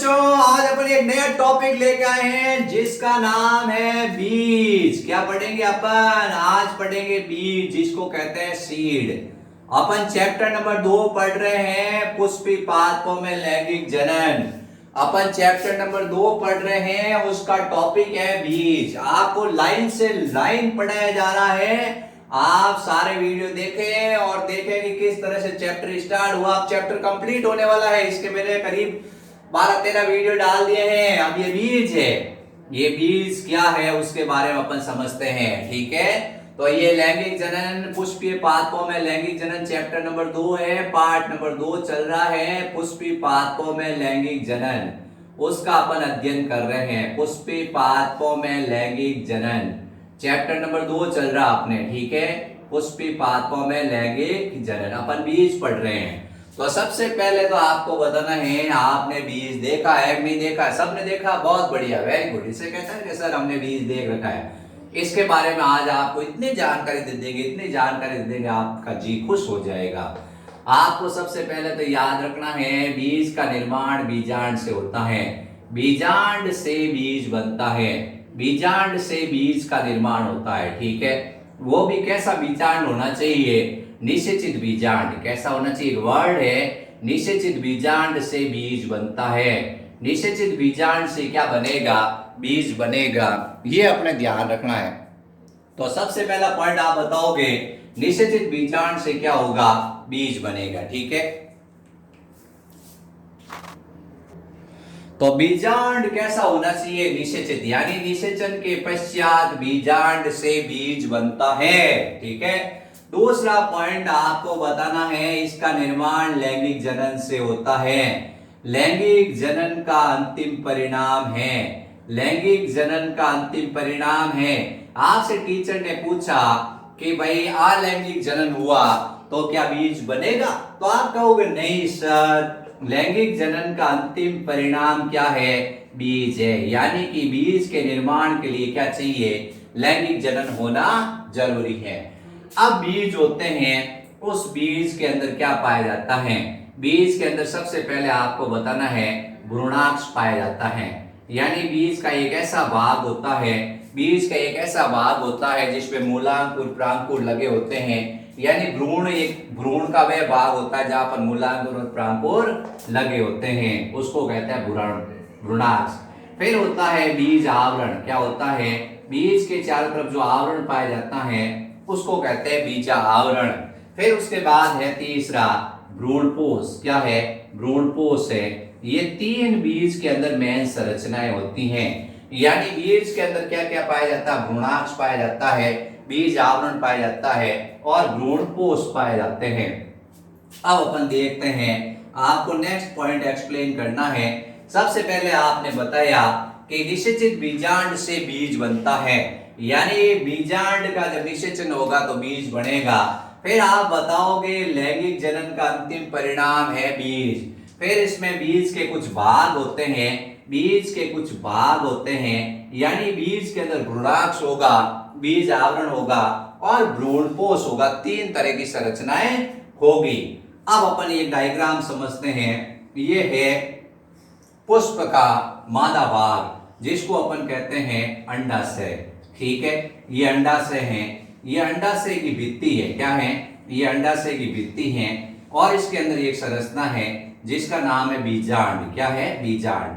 बच्चों, आज अपन एक नया टॉपिक लेके आए हैं जिसका नाम है बीज। क्या पढ़ेंगे अपन? आज पढ़ेंगे बीज, जिसको कहते हैं सीड। अपन चैप्टर नंबर 2 पढ़ रहे हैं, पुष्पी पादपों में लैंगिक जनन। अपन चैप्टर नंबर 2 पढ़ रहे हैं, उसका टॉपिक है बीज। आपको लाइन से लाइन पढ़ाया जा रहा है। आप सारे वीडियो देखें और देखें कि किस तरह से चैप्टर स्टार्ट हुआ। अब चैप्टर कंप्लीट होने वाला है। इसके मैंने करीब 12-13 वीडियो डाल दिए हैं। अब ये बीज है, ये बीज क्या है उसके बारे में अपन समझते हैं। ठीक है, तो ये लैंगिक जनन, पुष्पीय पादपों में लैंगिक जनन चैप्टर नंबर 2 है, पार्ट नंबर 2 चल रहा है। पुष्पीय पादपों में लैंगिक जनन, उसका अपन अध्ययन कर रहे हैं। पुष्पीय पादपों में लैंगिक जनन चैप्टर नंबर 2 चल रहा अपने। ठीक है, पुष्पीय पादपों में लैंगिक जनन, अपन बीज पढ़ रहे हैं। तो सबसे पहले तो आपको बताना है, आपने बीज देखा है नहीं देखा है? सबने देखा, बहुत बढ़िया, वेरी गुड। इसे कहते हैं कि सर हमने बीज देख रखा है। इसके बारे में आज आपको इतनी जानकारी दे देंगे, इतनी जानकारी दे देंगे, आपका जी खुश हो जाएगा। आपको सबसे पहले तो याद रखना है, बीज का निर्माण बीजांड से होता है। बीजांड से बीज बनता है, बीजांड से बीज का निर्माण होता है। ठीक है, वो भी कैसा बीजांड होना चाहिए? निषेचित बीजांड। कैसा होना चाहिए? वर्ड है, निषेचित बीजांड से बीज बनता है। निषेचित बीजांड से क्या बनेगा? बीज बनेगा। ये अपने ध्यान रखना है। तो सबसे पहला पॉइंट आप बताओगे, निषेचित बीजांड से क्या होगा? बीज बनेगा। ठीक है, तो बीजांड कैसा होना चाहिए? निषेचित, यानी निषेचन के पश्चात बीजांड से बीज बनता है। ठीक है, दूसरा पॉइंट आपको बताना है, इसका निर्माण लैंगिक जनन से होता है। लैंगिक जनन का अंतिम परिणाम है, लैंगिक जनन का अंतिम परिणाम है। आपसे टीचर ने पूछा कि भाई अलैंगिक जनन हुआ तो क्या बीज बनेगा? तो आप कहोगे नहीं सर, लैंगिक जनन का अंतिम परिणाम क्या है? बीज है। यानी कि बीज के निर्माण के लिए क्या चाहिए? लैंगिक जनन होना जरूरी है। अब बीज होते हैं, उस बीज के अंदर क्या पाया जाता है? बीज के अंदर सबसे पहले आपको बताना है, भ्रूणाक्ष पाया जाता है। यानी बीज का एक ऐसा भाग होता है, बीज का एक ऐसा भाग होता है जिसमें मूलांकुर प्रांकुर लगे होते हैं। यानी भ्रूण, एक भ्रूण का वह भाग होता है जहां पर मूलांकुर और प्रांकुर लगे होते हैं, उसको कहते हैं भ्रूणाक्ष। फिर होता है बीज आवरण। क्या होता है? बीज के चारों तरफ जो आवरण पाया जाता है उसको कहते हैं बीजा आवरण। फिर उसके बाद है तीसरा भ्रूणपोष। क्या है? भ्रूणपोष है। ये 3 बीज के अंदर मेन संरचनाएं होती हैं। यानी बीज के अंदर क्या क्या पाया जाता है? भ्रूणाक्ष पाया जाता है, बीज आवरण पाया जाता है और भ्रूणपोष पाए जाते हैं। अब अपन देखते हैं, आपको नेक्स्ट पॉइंट एक्सप्लेन करना है। सबसे पहले आपने बताया कि निषेचित बीजांड से बीज बनता है, यानी बीजांड का जब निषेचन होगा तो बीज बनेगा। फिर आप बताओगे लैंगिक जनन का अंतिम परिणाम है बीज। फिर इसमें बीज के कुछ भाग होते हैं, बीज के कुछ भाग होते हैं, यानी बीज के अंदर भ्रूणाक्ष होगा, बीज आवरण होगा और भ्रूणपोष होगा। 3 तरह की संरचनाएं होगी। अब अपन एक डायग्राम समझते हैं। ये है पुष्प का मादा भाग, जिसको अपन कहते हैं अंडाशय। ठीक है, ये अंडाशय है, ये अंडाशय की भित्ति है। क्या है? ये अंडाशय की भित्ति है और इसके अंदर एक संरचना है जिसका नाम है बीजांड। क्या है? बीजांड।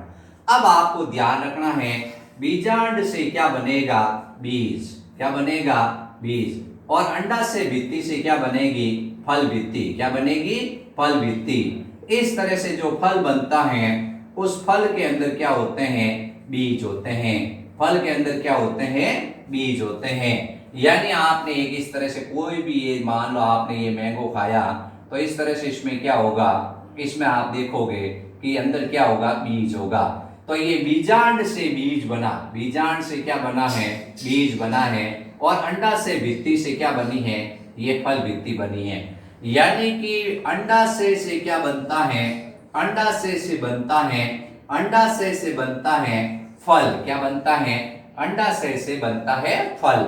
अब आपको ध्यान रखना है, बीजांड से क्या बनेगा? बीज। क्या बनेगा? बीज। और अंडाशय भित्ति से क्या बनेगी? फल भित्ति। क्या बनेगी? फल भित्ति। इस तरह से जो फल बनता है, उस फल के अंदर क्या होते हैं? बीज होते हैं। फल के अंदर क्या होते हैं? बीज होते हैं। यानी आपने एक इस तरह से कोई भी, ये मान लो आपने ये मैंगो खाया, तो इस तरह से इसमें क्या होगा? इसमें आप देखोगे कि अंदर क्या होगा? बीज होगा। तो ये बीजांड से बीज बना, बीजांड से क्या बना है? बीज बना है। और अंडाशय भित्ति से क्या बनी है? ये फल भित्ति बनी है। यानी कि अंडाशय से क्या बनता है? अंडाशय से बनता है, अंडाशय से बनता है फल। क्या बनता है? अंडाशय से बनता है फल।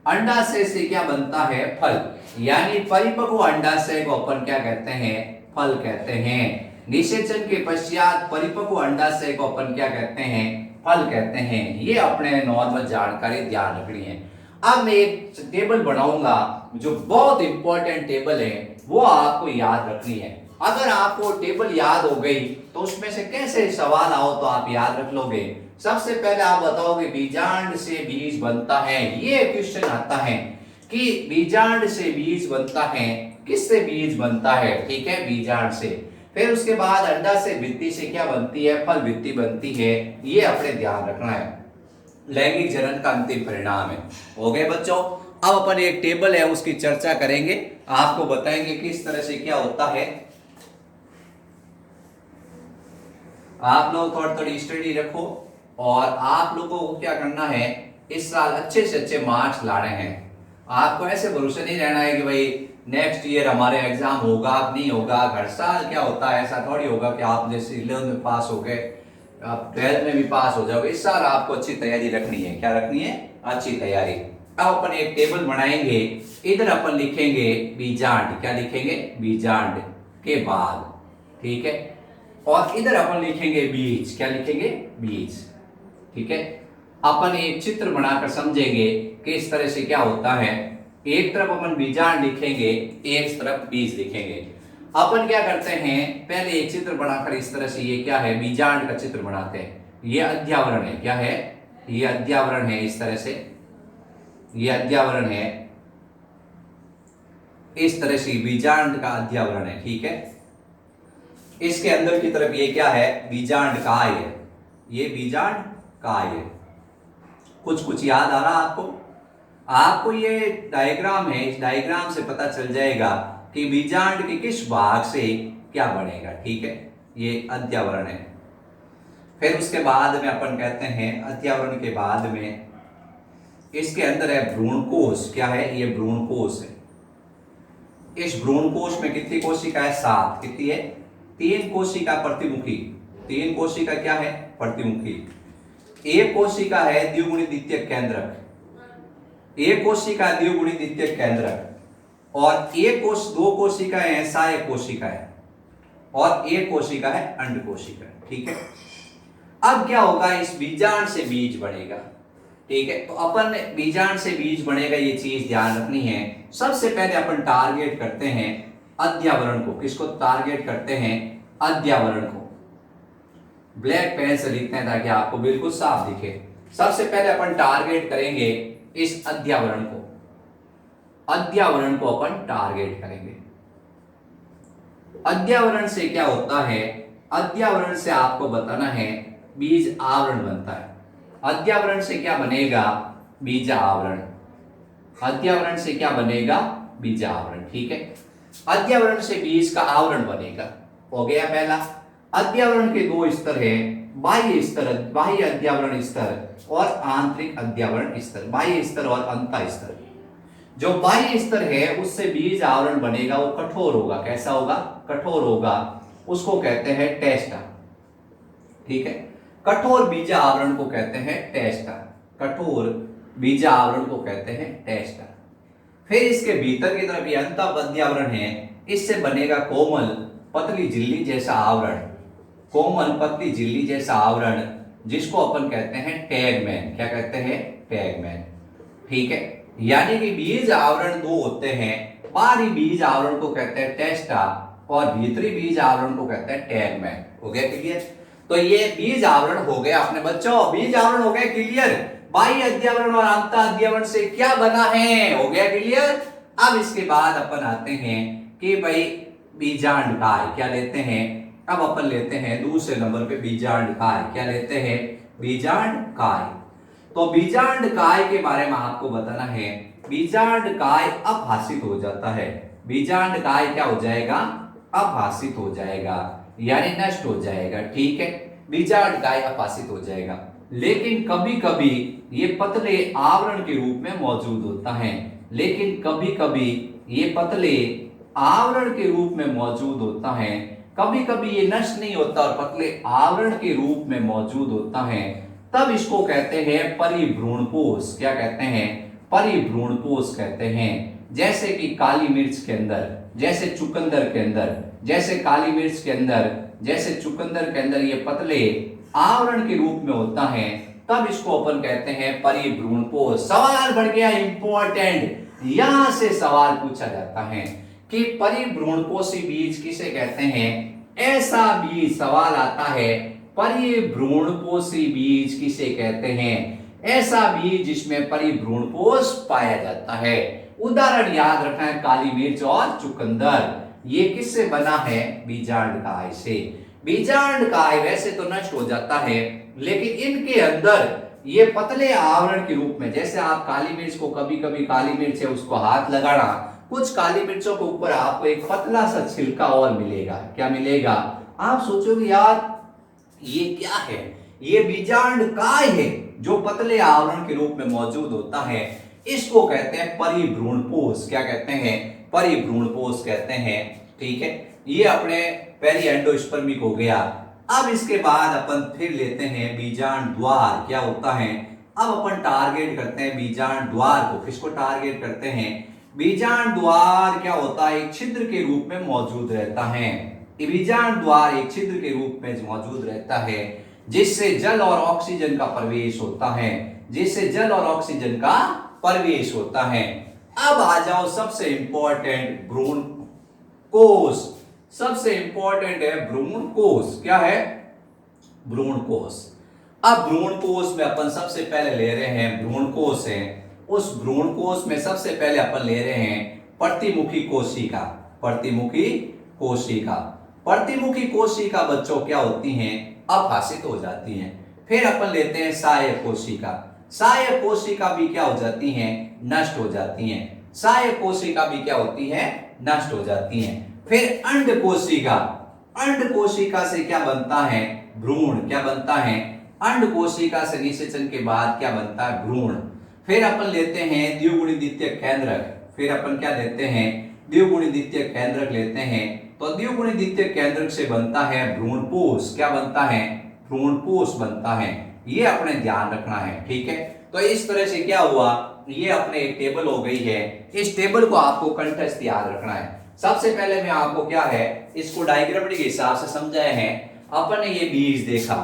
अंडाशय से क्या बनता है? फल। यानी परिपक्व अंडाशय को अपन क्या कहते हैं? फल कहते हैं। निषेचन के पश्चात परिपक्व अंडाशय को अपन क्या कहते हैं, फल कहते हैं। ये अपने नॉर्मल जानकारी ध्यान रखनी है। अब मैं एक टेबल बनाऊंगा जो बहुत इंपॉर्टेंट टेबल है, वो आपको याद रखनी है। अगर आपको टेबल याद हो गई तो उसमें से कैसे सवाल आओ तो आप याद रख लोगे। सबसे पहले आप बताओगे बीजांड से बीज बनता है, ये क्वेश्चन आता है कि बीजांड से बीज बनता है, किससे बीज बनता है, ठीक है, बीजांड से। फिर उसके बाद अंडा से भित्ति से क्या बनती है, फल भित्ति बनती है। ये अपने ध्यान रखना है, लैंगिक जनन का अंतिम परिणाम है। हो गए बच्चों। अब अपन एक टेबल है उसकी चर्चा करेंगे, आपको बताएंगे किस तरह से क्या होता है। आप लोग थोड़ी स्टडी रखो और आप लोगों को क्या करना है, इस साल अच्छे से अच्छे मार्क्स लाने हैं। आपको ऐसे भरोसा नहीं रहना है कि भाई नेक्स्ट ईयर हमारे एग्जाम होगा नहीं होगा। हर साल क्या होता है, ऐसा थोड़ी होगा कि आप जैसे 11th में पास हो गए आप 12th में भी पास हो जाओगे। इस साल आपको अच्छी तैयारी रखनी है। क्या रखनी है, अच्छी तैयारी। अब अपन एक टेबल बनाएंगे, इधर अपन लिखेंगे बीजांड, क्या लिखेंगे, बीजांड के बाद, ठीक है, और इधर अपन लिखेंगे बीज, क्या लिखेंगे, बीज, ठीक है। अपन एक चित्र बनाकर समझेंगे कि इस तरह से क्या होता है। एक तरफ अपन बीजांड लिखेंगे, एक तरफ बीज लिखेंगे। अपन क्या करते हैं, पहले एक चित्र बनाकर इस तरह से, ये क्या है, बीजांड का चित्र बनाते हैं। ये अध्यावरण है, क्या है, ये अध्यावरण है, इस तरह से ये अध्यावरण है, इस तरह से बीजांड का अध्यावरण है, ठीक है। इसके अंदर की तरफ ये क्या है, बीजांड काय है, ये बीजांड काय है। कुछ याद आ रहा आपको? आपको ये डायग्राम है, इस डायग्राम से पता चल जाएगा कि बीजांड के किस भाग से क्या बनेगा, ठीक है। ये अध्यावरण है। फिर उसके बाद में अपन कहते हैं, अध्यावरण के बाद में इसके अंदर है भ्रूणकोश, क्या है, ये भ्रूणकोश है। इस भ्रूणकोश में कितनी कोशिका है, 7। कितनी है, 3 कोशिका प्रतिमुखी, 3 कोशिका क्या है, प्रतिमुखी। एक कोशिका है द्विगुणी द्वितीयक केंद्रक, एक कोशिका द्विगुणी द्वितीयक केंद्रक, और एक कोश, 2 कोशिका है सहायक कोशिका है, और एक कोशिका है अंड कोशिका, ठीक है। अब क्या होगा, इस बीजांड से बीज बनेगा, ठीक है। तो अपन बीजांड से बीज बनेगा, ये चीज ध्यान रखनी है। सबसे पहले अपन टारगेट करते हैं अध्यावरण को। किसको टारगेट करते हैं, अध्यावरण को। ब्लैक पेन से लिखते हैं ताकि आपको बिल्कुल साफ दिखे। सबसे पहले अपन टारगेट करेंगे इस अध्यावरण को, अध्यावरण को अपन टारगेट करेंगे। अध्यावरण से क्या होता है, अध्यावरण से आपको बताना है बीज आवरण बनता है। अध्यावरण से क्या बनेगा, बीज आवरण। अध्यावरण से क्या बनेगा, बीज आवरण, ठीक है। अध्यावरण से बीज का आवरण बनेगा, हो गया पहला। अध्यावरण के 2 स्तर है, बाह्य स्तर, बाह्य अध्यावरण स्तर और आंतरिक अध्यावरण स्तर, बाह्य स्तर और अंतः स्तर। जो बाह्य स्तर है उससे बीज आवरण बनेगा, वो कठोर होगा। कैसा होगा, कठोर होगा, उसको कहते हैं टेस्टा, ठीक है। कठोर बीज आवरण को कहते हैं टेस्टा, कठोर बीज आवरण को कहते हैं टेस्टा। फिर इसके भीतर की तरफ ये अंतः अध्यावरण है, इससे बनेगा कोमल पतली झिल्ली जैसा आवरण, कोमल पतली झिल्ली जैसा आवरण, जिसको अपन कहते हैं टैगमैन। क्या कहते हैं, टैगमैन, ठीक है। यानी कि बीज आवरण 2 होते हैं, बाहरी बीज आवरण को कहते हैं टेस्टा और भीतरी बीज आवरण को कहते हैं टैगमैन। हो गया क्लियर? तो ये बीज आवरण हो गया अपने बच्चों, बीज आवरण हो गया क्लियर। बाह्य अध्यावरण और अंतः अध्यावरण से क्या बना है, हो गया क्लियर। अब इसके बाद अपन आते हैं कि भाई बीजांड काय, क्या लेते हैं, अब अपन लेते हैं दूसरे नंबर पे बीजांड काय। क्या लेते हैं, बीजांड काय। तो बीजांड काय के बारे में आपको बताना है। बीजांड काय अपभाषित हो जाता है, बीजांड काय क्या हो जाएगा, अपभाषित हो जाएगा, यानी नष्ट हो जाएगा, ठीक है। बीजांड काय अपभाषित हो जाएगा, लेकिन कभी कभी ये पतले आवरण के रूप में मौजूद होता है, लेकिन कभी कभी ये पतले आवरण के रूप में मौजूद होता है, कभी कभी ये नष्ट नहीं होता और पतले आवरण के रूप में मौजूद होता है। तब इसको कहते हैं परिभ्रूणकोश। क्या कहते हैं, परिभ्रूणकोश कहते हैं। जैसे कि काली मिर्च के अंदर, जैसे चुकंदर के अंदर, जैसे काली मिर्च के अंदर जैसे चुकंदर के अंदर ये पतले आवरण के रूप में होता है, तब इसको अपन कहते हैं परिभ्रूणपोष। सवाल बढ़ गया इंपॉर्टेंट, यहां से सवाल पूछा जाता है कि परिभ्रूणपोषी बीज किसे कहते हैं। ऐसा बीज सवाल आता है, परिभ्रूणपोषी बीज किसे कहते हैं। ऐसा बीज जिसमें परिभ्रूणपोष पाया जाता है। उदाहरण याद रखना है, काली मिर्च और चुकंदर। ये किससे बना है, बीजांडकाय से। बीजांडकाय वैसे तो नष्ट हो जाता है, लेकिन इनके अंदर ये पतले आवरण के रूप में, जैसे आप काली मिर्च को कभी कभी काली मिर्च है उसको हाथ लगाना, कुछ काली मिर्चों के ऊपर आपको एक पतला सा छिलका और मिलेगा। क्या मिलेगा, आप सोचोगे यार ये क्या है, ये बीजांडकाय है जो पतले आवरण के रूप में मौजूद होता है। इसको कहते हैं परिभ्रूणपोष। क्या कहते हैं, परिभ्रूणपोष कहते हैं। ठीक है, ये अपने पेरी एंडोस्पर्मिक हो गया। अब इसके बाद अपन फिर लेते हैं बीजांड द्वार। क्या होता है, अब अपन टारगेट करते हैं बीजांड द्वार को। किसको टारगेट करते हैं, बीजांड द्वार क्या होता है, एक छिद्र के रूप में मौजूद रहता है। बीजांड द्वार एक छिद्र के रूप में मौजूद रहता है, जिससे जल और ऑक्सीजन का प्रवेश होता है, जिससे जल और ऑक्सीजन का प्रवेश होता है। अब आ जाओ सबसे इंपॉर्टेंट, भ्रूणकोश। सबसे इंपॉर्टेंट है भ्रूणकोश। क्या है, भ्रूणकोश। अब भ्रूणकोश में अपन सबसे पहले ले रहे हैं, भ्रूणकोश है, उस भ्रूणकोश में सबसे पहले अपन ले रहे हैं प्रतिमुखी कोशिका। प्रतिमुखी कोशिका, प्रतिमुखी कोशिका बच्चों क्या होती हैं, अभाषित हो जाती हैं। फिर अपन लेते हैं सहायक कोशिका। सहायक कोशिका भी क्या हो जाती हैं, नष्ट हो जाती हैं। सहायक कोशिका भी क्या होती है, नष्ट हो जाती हैं। फिर अंड कोशिका। अंड कोशिका से क्या बनता है, भ्रूण। क्या बनता है, अंड कोशिका से निषेचन के बाद क्या बनता है, भ्रूण। फिर अपन लेते हैं द्विगुणी द्वितीयक केंद्रक। फिर अपन क्या लेते हैं, द्विगुणी द्वितीयक केंद्रक लेते हैं। तो द्विगुणी द्वितीयक केंद्रक से बनता है भ्रूणपोष। क्या बनता है, भ्रूणपोष बनता है। ये अपने ध्यान रखना है। ठीक है, तो इस तरह से क्या हुआ, ये अपने एक टेबल हो गई है। इस टेबल को आपको कंठस्थ याद रखना है। सबसे पहले मैं आपको क्या है, इसको डायग्राम के हिसाब से समझाए हैं। अपन ने ये बीज देखा,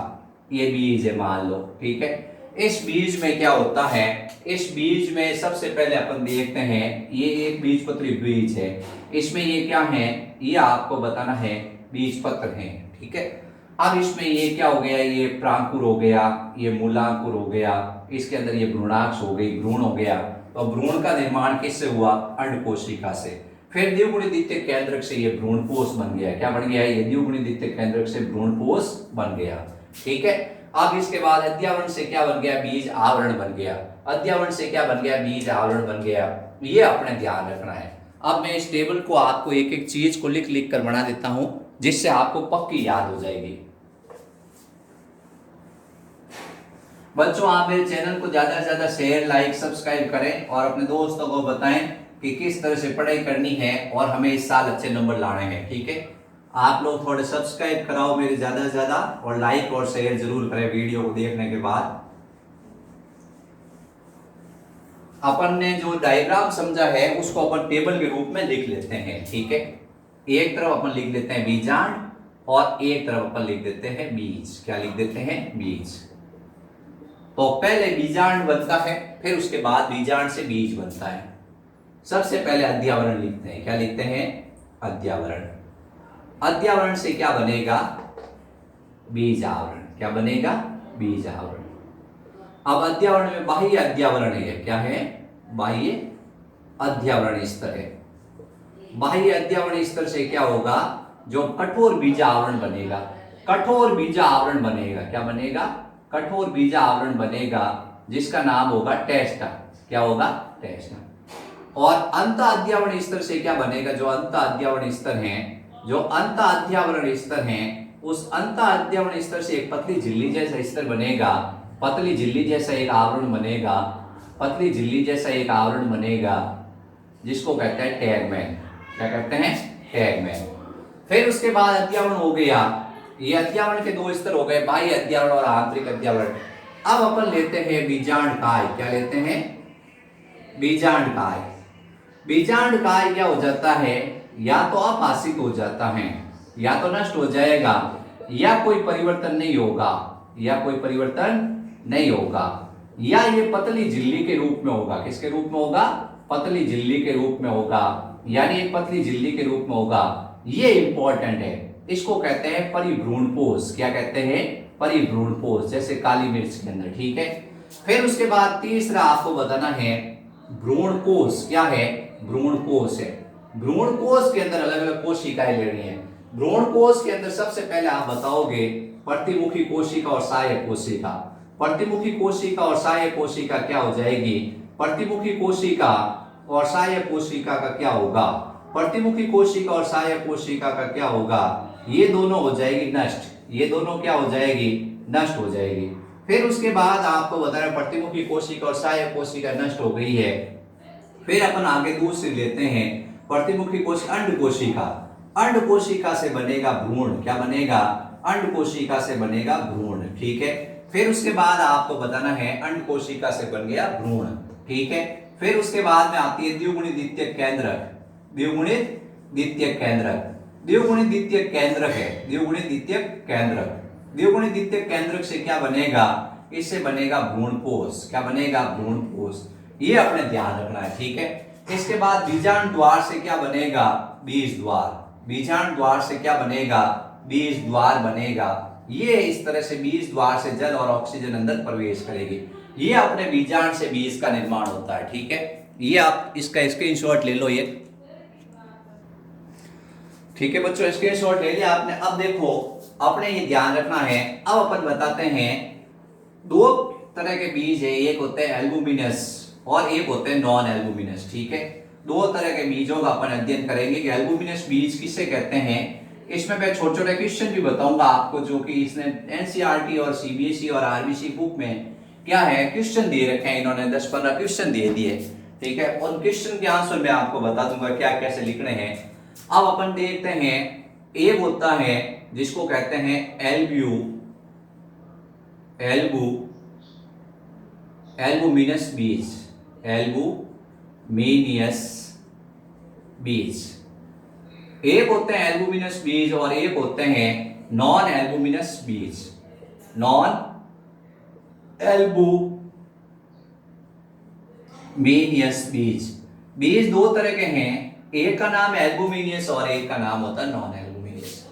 ये बीज है मान लो। ठीक है, इस बीज में क्या होता है, इस बीज में सबसे पहले अपन देखते हैं, ये एक बीजपत्री बीज है। इसमें ये क्या है, ये आपको बताना है, बीज पत्र है। ठीक है, अब इसमें ये क्या हो गया, ये प्रांकुर हो गया, ये मूलांकुर हो गया, इसके अंदर ये भ्रूणाक्ष हो गई, भ्रूण हो गया। तो भ्रूण का निर्माण किससे हुआ, अंड कोशिका से। फिर द्विगुणी द्वितीयक केंद्रक से ये भ्रूणपोष बन गया। क्या बन गया, ये द्विगुणी द्वितीयक केंद्रक से भ्रूणपोष बन गया। ठीक है, अब इसके बाद अध्यावरण से क्या बन गया, बीज आवरण बन गया। अध्यावरण से क्या बन गया, बीज आवरण बन गया। ये अपने ध्यान रखना है। अब मैं इस टेबल को आपको एक एक चीज को लिख लिख कर बना देता हूं, जिससे आपको पक्की याद हो जाएगी। बच्चों, आप मेरे चैनल को ज्यादा से ज्यादा शेयर, लाइक, सब्सक्राइब करें और अपने दोस्तों को बताएं कि किस तरह से पढ़ाई करनी है और हमें इस साल अच्छे नंबर लाने हैं। ठीक है, आप लोग थोड़े सब्सक्राइब कराओ मेरे ज्यादा से ज्यादा, और लाइक और शेयर जरूर करें वीडियो को देखने के बाद। अपन ने जो डायग्राम समझा है उसको अपन टेबल के रूप में लिख लेते हैं। ठीक है, एक तरफ अपन लिख लेते हैं बीजांड और एक तरफ अपन लिख देते हैं बीज। क्या लिख देते हैं, बीज। तो पहले बीजांड बनता है, फिर उसके बाद बीजांड से बीज बनता है। सबसे पहले अध्यावरण लिखते हैं। क्या लिखते हैं, अध्यावरण। अध्यावरण से क्या बनेगा, बीज आवरण। क्या बनेगा, बीज आवरण। अब अध्यावरण में बाह्य अध्यावरण है। क्या है, बाह्य अध्यावरण स्तर है। बाह्य अध्यावरण स्तर से क्या होगा, जो कठोर बीज आवरण बनेगा। कठोर बीज आवरण बनेगा। क्या बनेगा, कठोर बीज आवरण बनेगा, जिसका नाम होगा टेस्टा। क्या होगा, टेस्टा। और अंत अध्यावरण स्तर से क्या बनेगा, जो अंत अध्यावरण स्तर है, जो अंत अध्यावरण स्तर है, उस अंत अध्यावरण स्तर से एक पतली झिल्ली जैसा स्तर बनेगा। पतली झिल्ली जैसा एक आवरण बनेगा। पतली झिल्ली जैसा एक आवरण बनेगा, जिसको कहते हैं टैगमैन। क्या कहते हैं, टैगमैन। फिर उसके बाद अध्यावरण हो गया। ये अध्यावरण के दो स्तर हो गए, बाह्य अध्यावरण और आंतरिक अध्यावरण। अब अपन लेते हैं बीजांडकाय। क्या लेते हैं, बीजांडकाय। बीजांडकाय क्या हो जाता है, या तो अपाशित हो जाता है या तो नष्ट हो जाएगा। या कोई परिवर्तन नहीं होगा, या कोई परिवर्तन नहीं होगा, या ये पतली झिल्ली के रूप में होगा। किसके रूप में होगा? पतली झिल्ली के रूप में होगा, यानी एक पतली झिल्ली के रूप में होगा। ये इंपॉर्टेंट है, इसको कहते हैं परिभ्रूणपोष। क्या कहते हैं? परिभ्रूणपोष, जैसे काली मिर्च के अंदर। ठीक है, फिर उसके बाद तीसरा आपको बताना है भ्रूणकोष। क्या है? भ्रूणकोष है। भ्रूणकोष के अंदर अलग अलग कोशिकाएं लेनी है। भ्रूणकोष के अंदर सबसे पहले आप बताओगे प्रतिमुखी कोशिका और सहायक कोशिका। प्रतिमुखी कोशिका और सहायक कोशिका क्या हो जाएगी? प्रतिमुखी कोशिका और सहायक कोशिका का क्या होगा? प्रतिमुखी कोशिका और सहायक कोशिका का क्या होगा? ये दोनों हो जाएगी नष्ट। ये दोनों क्या हो जाएगी? नष्ट हो जाएगी। फिर उसके बाद आपको बताया प्रतिमुखी कोशिका और सहायक कोशिका नष्ट हो गई है। फिर अपन आगे दूसरी लेते हैं प्रतिमुखी कोशिका, अंड कोशिका। अंड कोशिका से बनेगा भ्रूण। क्या बनेगा? अंड कोशिका से बनेगा भ्रूण। ठीक है, फिर उसके बाद आपको बताना है अंड कोशिका से बन गया भ्रूण। ठीक है, फिर उसके बाद में आती है द्विगुणित द्वितीयक केंद्रक। द्विगुणित द्वितीयक केंद्रक, द्विगुणित द्वितीयक केंद्रक है। द्विगुणित द्वितीयक केंद्रक, द्विगुणित द्वितीयक केंद्रक से क्या बनेगा? इससे बनेगा भ्रूणपोष। क्या बनेगा? भ्रूणपोष। ये अपने ध्यान रखना है। ठीक है, इसके बाद बीजांड द्वार से क्या बनेगा? बीज द्वार। बीजांड द्वार से क्या बनेगा? बीज द्वार बनेगा। ये इस तरह से बीज द्वार से जल और ऑक्सीजन अंदर प्रवेश करेगी। ये अपने बीजांड से बीज का निर्माण होता है। ठीक है, ये आप इसका स्क्रीनशॉट ले लो ये। ठीक है बच्चों, स्क्रीनशॉट ले लिया आपने। अब देखो, अपने ये ध्यान रखना है। अब अपन बताते हैं दो तरह के बीज है, एक होते हैं एल्बुमिनस और एक होते हैं नॉन एल्बुमिनस। ठीक है, दो तरह के बीजों का अपन अध्ययन करेंगे कि एल्बुमिनस बीज किसे कहते हैं। इसमें मैं छोटे छोटे क्वेश्चन भी बताऊंगा आपको, जो कि इसने एनसीईआरटी और सीबीएसई और आरबीसी बुक में क्या है क्वेश्चन दिए रखे हैं। इन्होंने 10-15 क्वेश्चन दे दिए। ठीक है, उन क्वेश्चन के आंसर मैं आपको बता दूंगा क्या कैसे लिखने हैं। अब अपन देखते हैं, एक होता है जिसको कहते हैं एल्बुमिनस बीज। एल्बुमिनस बीज एक होते हैं एल्बुमिनस बीज और एक होते हैं नॉन एल्बुमिनस बीज। नॉन एल्बुमिनस बीज, बीज दो तरह के हैं, एक का नाम एल्बुमिनस और एक का नाम होता है नॉन एल्बुमिनस।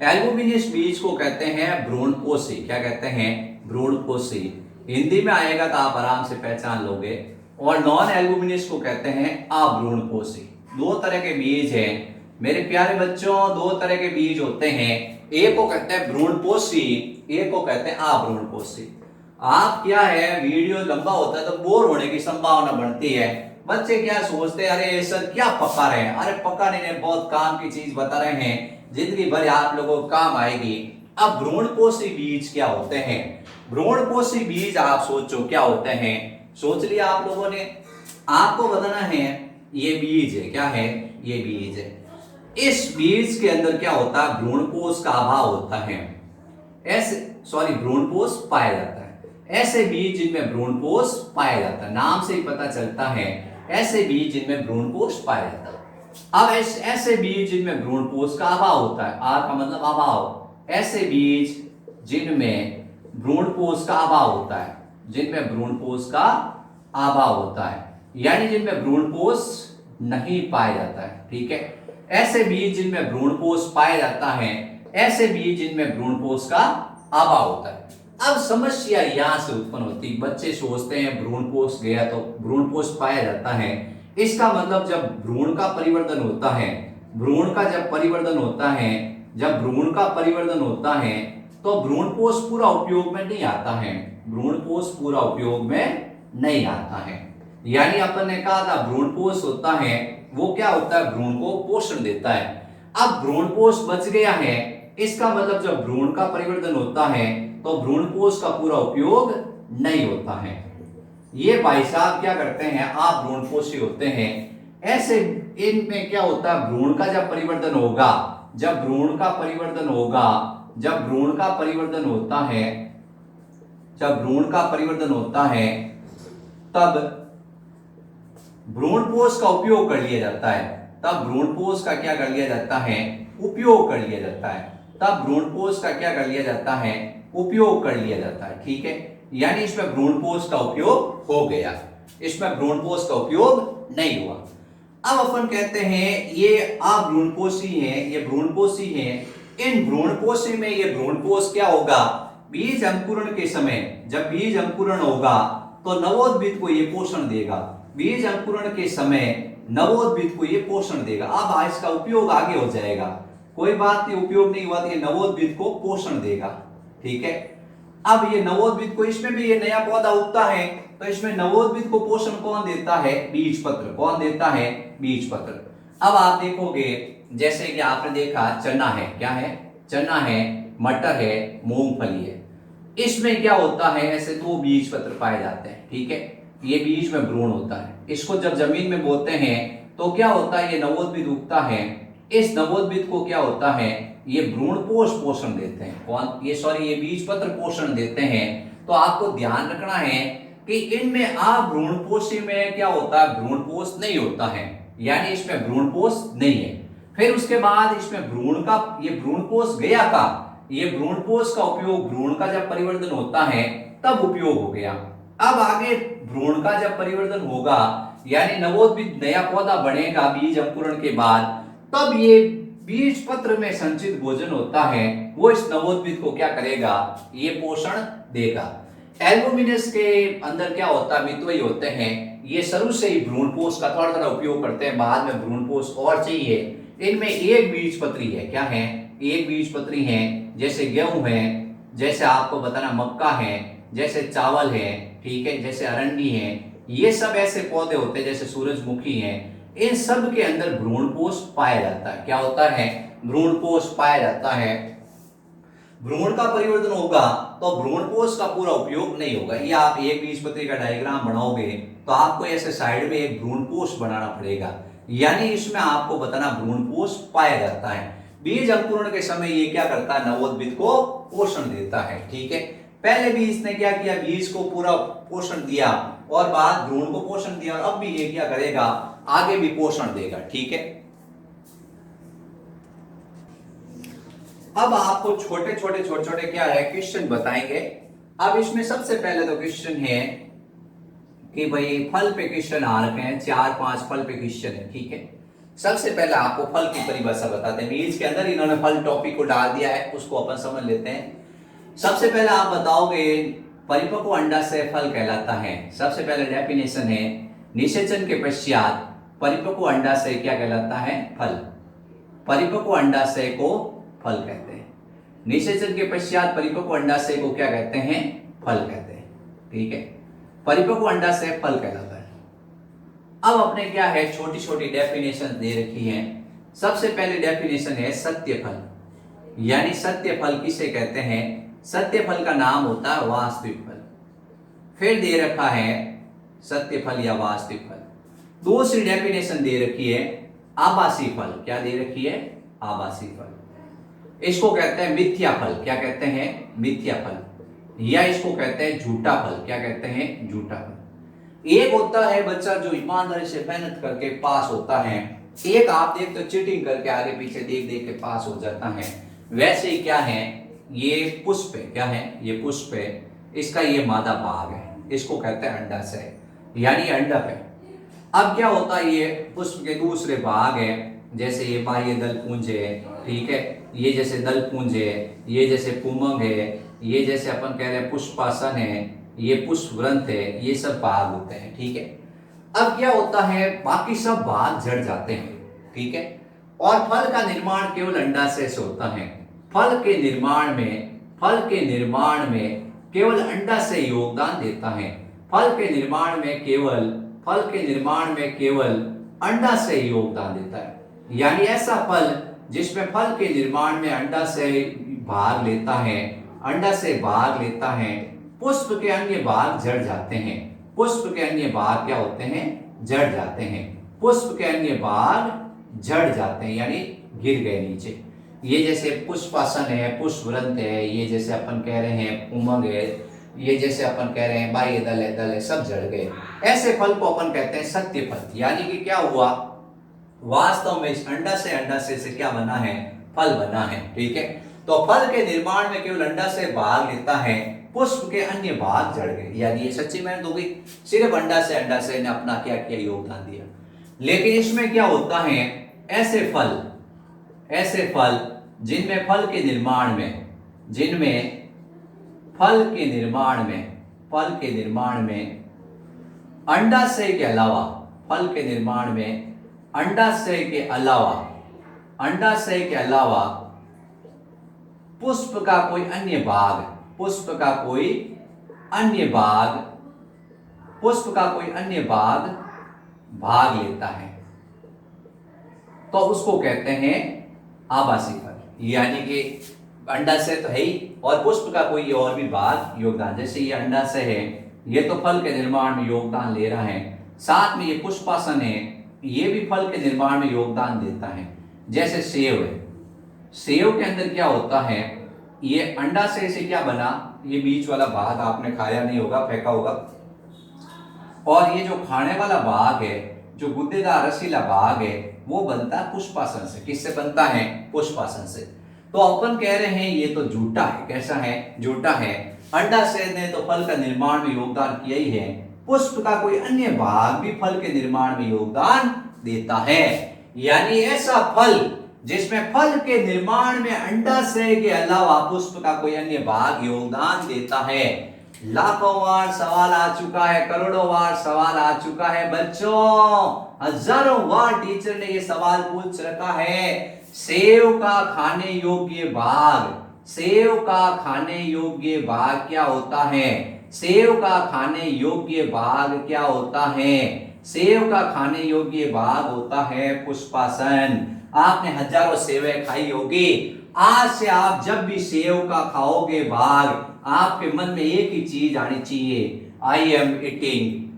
एल्बुमिनस बीज को कहते हैं भ्रूणपोषी। क्या कहते हैं? भ्रूणपोषी। हिंदी में आएगा तो आप आराम से पहचान लोगे। और नॉन एल्बुमिनस को कहते हैं अभ्रूणपोषी। दो तरह के बीज हैं मेरे प्यारे बच्चों, दो तरह के बीज होते हैं। एक को कहते हैं भ्रूणपोषी, एक को कहते हैं अभ्रूणपोषी। आप क्या है, वीडियो लंबा होता है तो बोर होने की संभावना बढ़ती है। बच्चे क्या सोचते हैं, अरे सर क्या पका रहे हैं? अरे पका नहीं, बहुत काम की चीज बता रहे हैं, जिंदगी भर आप लोगों को काम आएगी। अब भ्रूणपोषी बीज क्या होते हैं? भ्रूणपोषी बीज आप सोचो क्या होते हैं। सोच लिया आप लोगों ने? आपको बताना है ये बीज है। क्या है? ये बीज है। इस बीज के अंदर क्या होता है? भ्रूणपोष का अभाव होता है। भ्रूणपोष पाया जाता है। ऐसे बीज जिनमें भ्रूणपोष पाया जाता है, नाम से ही पता चलता है ऐसे बीज जिनमें भ्रूणपोष पाया जाता है। अब ऐसे बीज जिनमें भ्रूणपोष का अभाव होता है, आर का मतलब अभाव, ऐसे बीज जिनमें भ्रूणपोष का अभाव होता है, जिनमें भ्रूणपोष का अभाव होता है, यानी जिनमें भ्रूणपोष नहीं पाया जाता है। ठीक है, ऐसे बीज जिनमें भ्रूणपोष पाया जाता है, ऐसे बीज जिनमें भ्रूणपोष का अभाव होता है। अब समस्या यहां से उत्पन्न होती, बच्चे सोचते हैं भ्रूणपोष गया तो भ्रूणपोष पाया जाता है। इसका मतलब जब भ्रूण का परिवर्तन होता है, भ्रूण का जब परिवर्तन होता है, जब भ्रूण का परिवर्तन होता है तो भ्रूणपोष पूरा उपयोग में नहीं आता है। भ्रूणपोष पूरा उपयोग में नहीं आता है। यानी अपन ने कहा था भ्रूणपोष होता है वो क्या होता है? भ्रूण को पोषण देता है। अब भ्रूणपोष बच गया है, इसका मतलब जब भ्रूण का परिवर्तन होता है तो भ्रूणपोष का पूरा उपयोग नहीं होता है। ये भाई साहब क्या करते हैं? आप भ्रूणपोषी होते हैं। ऐसे इनमें क्या होता है? भ्रूण का जब परिवर्तन होगा, जब भ्रूण का परिवर्तन होगा, जब भ्रूण का परिवर्तन होता है, जब भ्रूण का परिवर्तन होता है तब भ्रूणपोष का उपयोग कर लिया जाता है। तब भ्रूणपोष का क्या कर लिया जाता है? उपयोग कर लिया जाता है। तब भ्रूणपोष का क्या कर लिया जाता है, उपयोग कर लिया जाता है। ठीक है, यानी इसमें भ्रूणपोष का उपयोग हो गया, इसमें भ्रूणपोष का उपयोग नहीं हुआ। अब अपन कहते हैं ये अभ्रूणपोषी है, ये भ्रूणपोषी है। इन भ्रूणपोषी में ये भ्रूणपोष क्या होगा, बीज अंकुरण के समय जब बीज अंकुरण होगा तो नवोद्भिद को ये पोषण देगा, बीज अंकुरण के समय नवोद्भिद को ये पोषण देगा। अब इसका उपयोग आगे हो जाएगा, कोई बात नहीं, उपयोग नहीं हुआ तो ये नवोद्भिद को पोषण देगा। ठीक है, अब ये नवोद्भिद को, इसमें भी ये नया पौधा उगता है तो इसमें नवोद्भिद को पोषण कौन देता है, बीज पत्र। कौन देता है, बीज पत्र। अब आप देखोगे जैसे कि आपने देखा चना है, क्या है, चना है, मटर है, मूंगफली है, इसमें क्या होता है, ऐसे दो बीज पत्र पाए जाते हैं। ठीक है, ये बीज में भ्रूण होता है, इसको जब जमीन में बोते हैं तो क्या होता है, ये नवोद्भिद उगता है, इस नवोद्भिद को क्या होता है, ये भ्रूणपोष पोषण देते हैं। कौन, ये सॉरी, ये बीज पत्र पोषण देते हैं। तो आपको ध्यान रखना है कि इनमें अभ्रूणपोषी में क्या होता है, भ्रूणपोष नहीं होता है, यानी इसमें भ्रूणपोष नहीं है। फिर उसके बाद इसमें भ्रूण का, ये भ्रूणपोष गया का, ये भ्रूणपोष का उपयोग भ्रूण का जब परिवर्तन होता है तब उपयोग हो गया। अब आगे भ्रूण का जब परिवर्तन होगा यानी नवोद्भिद नया पौधा बनेगा बीज अंकुरण के बाद, तब ये बीज पत्र में संचित भोजन होता है वो इस नवोद्भिद को क्या करेगा, ये पोषण देगा। एल्बुमिनस के अंदर क्या होता है, मितवई होते हैं, ये शुरू से ही भ्रूणपोष का थोड़ा थोड़ा उपयोग करते हैं, बाद में भ्रूणपोष और चाहिए। इनमें एक बीजपत्री है, क्या है, एक बीजपत्री है, जैसे गेहूं है, जैसे आपको बताना मक्का है, जैसे चावल है, ठीक है, जैसे अरंडी है, ये सब ऐसे पौधे होते हैं जैसे सूरजमुखी है, इन सब के अंदर भ्रूणपोष पाया जाता है। क्या होता है, भ्रूणपोष पाया जाता है। भ्रूण का परिवर्तन होगा तो भ्रूणपोष का पूरा उपयोग नहीं होगा। ये आप एक बीजपत्री का डायग्राम बनाओगे तो आपको ऐसे साइड में एक भ्रूणपोष बनाना पड़ेगा, यानी इसमें आपको बताना भ्रूणपोष पाया जाता है। बीज अंकुरण के समय ये क्या करता है, नवोद्भिद को पोषण देता है। ठीक है, पहले भी इसने क्या किया, बीज को पूरा पोषण दिया और बाद भ्रूण को पोषण दिया, और अब भी ये क्या करेगा, आगे भी पोषण देगा। ठीक है, अब आपको छोटे छोटे क्या है क्वेश्चन बताएंगे। अब इसमें सबसे पहले तो क्वेश्चन है कि भाई फल पे क्वेश्चन आ रखे हैं, 4-5 फल पे क्वेश्चन है। ठीक है, सबसे पहले आपको फल की परिभाषा बताते हैं, बीज के अंदर इन्होंने फल टॉपिक को डाल दिया है, उसको अपन समझ लेते हैं। सबसे पहले आप बताओगे परिपक्व अंडाशय फल कहलाता है। सबसे पहले डेफिनेशन है, निषेचन के पश्चात परिपक्व अंडाशय क्या कहलाता है, फल। परिपक्व अंडाशय को फल कहते हैं, निषेचन के पश्चात परिपक्व अंडाशय को क्या कहते हैं, फल कहते हैं। ठीक है, परिपक्व अंडाशय फल कहलाता है। अब अपने क्या है, छोटी छोटी डेफिनेशन दे रखी है। सबसे पहले डेफिनेशन है सत्य फल, यानी सत्य फल किसे कहते हैं, सत्य फल का नाम होता है वास्तविक फल। फिर दे रखा है सत्य फल या वास्तविक फल। दूसरी डेफिनेशन दे रखी है आभासी फल। क्या दे रखी है, आभासी फल। इसको कहते हैं मिथ्या फल। क्या कहते हैं, मिथ्या फल, या इसको कहते हैं झूठा फल। क्या कहते हैं, झूठा फल। एक होता है बच्चा जो ईमानदारी से मेहनत करके पास होता है, एक आप देख तो चीटिंग करके आगे पीछे देख देख के पास हो जाता है। वैसे ही क्या है, ये पुष्प है, क्या है, ये पुष्प है, इसका ये मादा भाग है, इसको कहते हैं अंडाशय, यानी अंडक है। अब क्या होता है, ये पुष्प के दूसरे भाग है, जैसे ये बाह्य दल पुंज है, ठीक है, ये जैसे दल पुंज है, ये जैसे पुमंग है, ये जैसे अपन कह रहे हैं पुष्पासन है, ये पुष्प ग्रंथ है, ये सब भाग होते हैं। ठीक है, अब क्या होता है, बाकी सब भाग झड़ जाते हैं। ठीक है, और फल का निर्माण केवल अंडाशय से होता है। फल के निर्माण में केवल अंडाशय योगदान देता है। फल के निर्माण में केवल अंडाशय योगदान देता है, यानी ऐसा फल जिसमें फल के निर्माण में अंडाशय भाग लेता है, अंडाशय भाग लेता है, पुष्प के अन्य भाग झड़ जाते हैं। पुष्प के अन्य भाग क्या होते हैं, झड़ जाते हैं। पुष्प के अन्य भाग झड़ जाते हैं, यानी गिर गए नीचे। ये जैसे पुष्पासन है, पुष्प ग्रंथ है, ये जैसे अपन कह रहे हैं उमंग है, ये जैसे अपन कह रहे हैं बाह्य दल है, सब जड़ गए। ऐसे फल को अपन कहते हैं सत्य फल। यानी कि क्या हुआ, वास्तव में इस अंडाशय से क्या बना है, फल बना है। ठीक है, तो फल के निर्माण में केवल अंडाशय भाग लेता है, पुष्प के अन्य भाग जड़ गए। यानी ये सच्ची मेहनत हो गई, सिर्फ अंडाशय ने अपना क्या किया, योगदान दिया। लेकिन इसमें क्या होता है, ऐसे फल जिनमें फल के निर्माण में अंडाशय के अलावा पुष्प का कोई अन्य भाग लेता है, तो उसको कहते हैं आभासी फल। यानी कि अंडाशय तो है ही और पुष्प का कोई और भी भाग योगदान, जैसे ये अंडाशय है, ये तो फल के निर्माण में योगदान ले रहा है, साथ में ये पुष्पासन है, ये भी फल के निर्माण में योगदान देता है। जैसे सेव है, सेव के अंदर क्या होता है, ये अंडाशय से क्या बना, ये बीच वाला भाग आपने खाया नहीं होगा, फेंका होगा, और ये जो खाने वाला भाग है, जो गुद्देदार रसीला भाग है, वो बनता है पुष्पासन से। किससे बनता है, पुष्पासन से। तो अपन कह रहे हैं ये तो झूठा है। कैसा है, झूठा है। अंडाशय ने तो फल का निर्माण में योगदान किया ही है, पुष्प का कोई अन्य भाग भी फल के निर्माण में योगदान देता है। यानी ऐसा फल जिसमें फल के निर्माण में अंडाशय के अलावा पुष्प का कोई अन्य भाग योगदान देता है। लाखों बार सवाल आ चुका है, करोड़ों बार सवाल आ चुका है बच्चों, हजारों बार टीचर ने ये सवाल पूछ रखा है। सेव का खाने योग्य भाग, सेव का खाने योग्य भाग क्या होता है, सेव का खाने योग्य भाग क्या होता है, सेव का खाने योग्य भाग होता है पुष्पासन। आपने हजारों सेवें खाई होगी, आज से आप जब भी सेव का खाओगे भाग, आपके मन में एक ही चीज आनी चाहिए, आई एम ईटिंग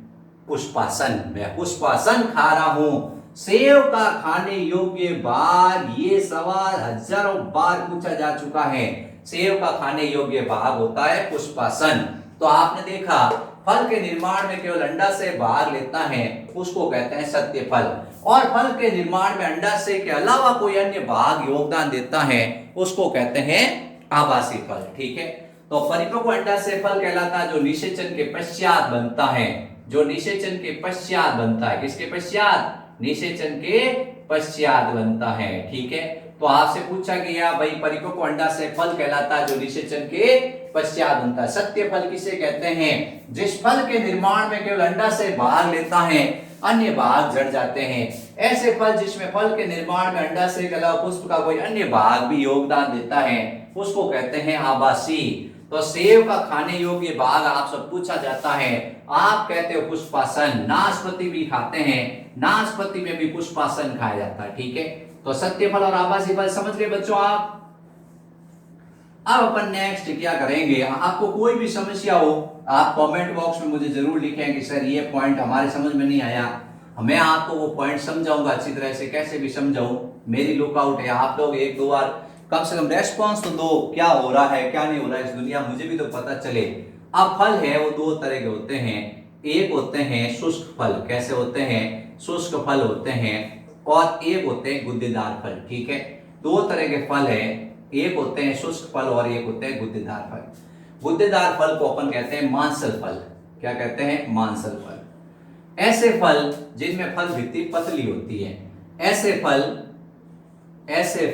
पुष्पासन, मैं पुष्पासन खा रहा हूं। सेव का खाने योग्य भाग, ये सवाल हजारों बार पूछा जा चुका है। सेव का खाने योग्य भाग होता है पुष्पासन। तो आपने देखा फल के निर्माण में केवल अंडाशय भाग लेता है, उसको कहते हैं सत्य फल, और फल के निर्माण में अंडाशय के अलावा कोई अन्य भाग योगदान देता है, उसको कहते हैं आभासी फल। ठीक है, तो परिपक्व अंडाशय फल कहलाता है जो निषेचन के पश्चात बनता है, जो निषेचन के पश्चात बनता है। किसके पश्चात, निषेचन के पश्चात बनता है। ठीक है, तो आपसे पूछा गया भाई परिपक्व अंडाशय फल कहलाता है जो निषेचन के पश्चात बनता है। सत्य फल किसे कहते हैं, जिस फल के निर्माण में केवल अंडाशय भाग लेता है, अन्य भाग जड़ जाते हैं। ऐसे फल जिसमें फल के निर्माण में अंडाशय के अलावा पुष्प का कोई अन्य भाग भी योगदान देता है, उसको कहते हैं आभासी। तो सेव का खाने योग्य भाग आपसे पूछा जाता है, आप कहते हो पुष्पासन। नाशपाती भी खाते हैं, नाशपाती में भी पुष्पासन खाया जाता है। ठीक है, तो सत्य फल और आभासी फल समझ गए बच्चों आप। अब अपन नेक्स्ट क्या करेंगे, आपको कोई भी समस्या हो आप कमेंट बॉक्स में मुझे जरूर लिखें कि सर ये पॉइंट हमारे समझ में नहीं आया, मैं आपको वो पॉइंट समझाऊंगा अच्छी तरह से, कैसे भी समझाऊं, मेरी लुकआउट है। आप लोग एक दो बार कम से कम रेस्पॉन्स तो दो, क्या हो रहा है क्या नहीं हो रहा है इस दुनिया, मुझे भी तो पता चले। अब फल है वो दो तरह के होते हैं, एक होते हैं शुष्क फल। कैसे होते हैं, शुष्क फल होते हैं, और एक होते हैं गुद्देदार फल। ठीक है, दो तरह के फल है, एक होते हैं शुष्क फल और एक होते हैं गुद्देदार फल। गुद्देदार फल को अपन कहते हैं मांसल फल। क्या कहते हैं, मांसल फल। ऐसे फल जिनमें फल भित्ति पतली होती है, ऐसे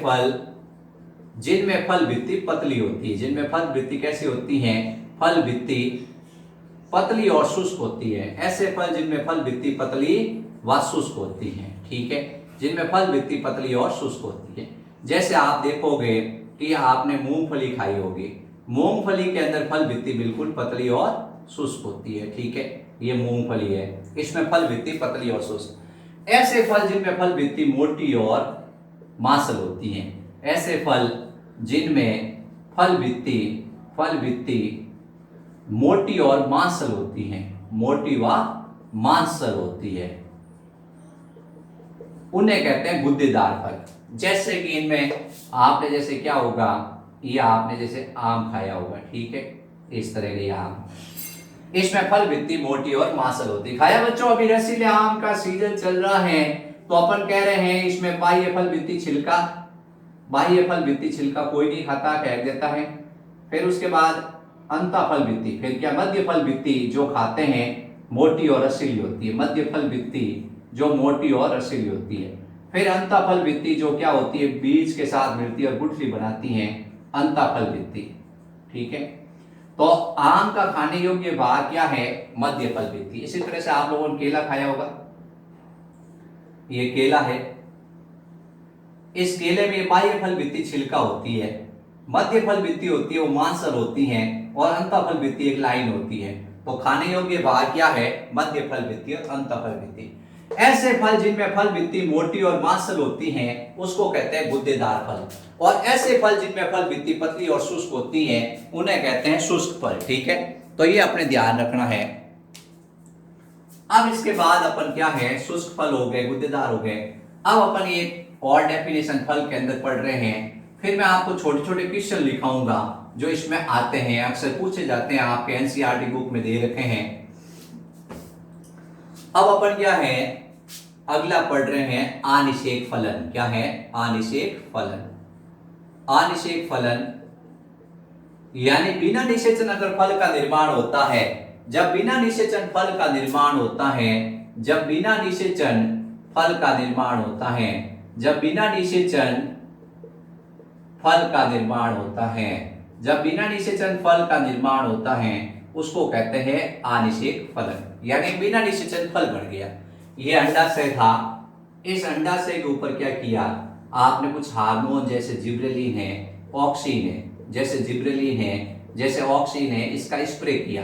फल जिनमें फल भित्ति पतली होती है, जिनमें फल भित्ति कैसी होती है, फल भित्ति पतली और शुष्क होती है। ऐसे फल जिनमें फल भित्ति पतली व शुष्क होती है। ठीक है, जिनमें फल भित्ति पतली और शुष्क होती है। जैसे आप देखोगे कि आपने मूंगफली खाई होगी, मूंगफली के अंदर फल भित्ति बिल्कुल पतली और शुष्क होती है। ठीक है, ये मूंगफली है, इसमें फल भित्ति पतली और शुष्क। ऐसे फल जिनमें फल भित्ति मोटी और मांसल होती है, ऐसे फल जिनमें फल भित्ति मोटी और मांसल होती है, मोटी व मांसल होती है, उन्हें कहते हैं गुद्देदार फल। जैसे कि इनमें आपने जैसे क्या होगा, ये आपने जैसे आम खाया होगा। ठीक है, इस तरह के आम, इसमें फल भित्ति मोटी और मांसल होती है। खाया बच्चों, अभी रसीले आम का सीजन चल रहा है, तो अपन कह रहे हैं इसमें पाइए फल भित्ति छिलका, बाह्य फल भित्ति छिलका कोई नहीं खाता, फेंक देता है। फिर उसके बाद अंतःफल भित्ति, फिर क्या मध्य फल भित्ति जो खाते हैं मोटी और रसीली होती है, मध्य फल भित्ति जो मोटी और रसीली होती है। फिर अंतःफल भित्ति जो क्या होती है बीज के साथ मिलती है और गुठली बनाती है, अंतःफल भित्ति। ठीक है, तो आम का खाने योग्य भाग क्या है, मध्य फल भित्ति। इसी तरह से आप लोगों ने केला खाया होगा, ये केला है, इस केले में बाह्य फल भित्ति छिलका होती है, मध्य फल भित्ति होती है वो मांसल होती है, और अंतःफल भित्ति एक लाइन होती है। तो खाने योग्य भाग क्या है, मध्य फल भित्ति और अंतःफल भित्ति। ऐसे फल जिनमें फल भित्ति मोटी और मांसल होती है उसको कहते हैं गुद्देदार फल, और ऐसे फल जिनमें फल भित्ति पतली और शुष्क होती है उन्हें कहते हैं शुष्क फल। ठीक है, तो ये अपने ध्यान रखना है। अब इसके बाद अपन क्या है, शुष्क फल हो गए, गुद्देदार हो गए। अब अपन एक और डेफिनेशन फल के अंदर पढ़ रहे हैं, फिर मैं आपको छोटे छोटे क्वेश्चन लिखाऊंगा जो इसमें आते हैं, अक्सर पूछे जाते हैं, आपके एनसीईआरटी बुक में दे रखे हैं। अब अपन क्या है, अगला पढ़ रहे हैं अनिषेक फलन। क्या है, अनिषेक फलन। अनिषेक फलन यानी बिना निषेचन अगर फल का निर्माण होता है, जब बिना निषेचन फल का निर्माण होता है, जब बिना निषेचन फल का निर्माण होता है, जब बिना निषेचन फल का निर्माण होता है, जब बिना निषेचन फल का निर्माण होता है उसको कहते हैं अनिषेक फलन। यानी बिना निषेचन फल बन गया। ये अंडाशय था, इस अंडाशय के ऊपर क्या किया आपने, कुछ हार्मोन जैसे जिब्रेलिन है, ऑक्सीन है, जैसे जिब्रेलिन है, जैसे ऑक्सीन है, इसका स्प्रे किया,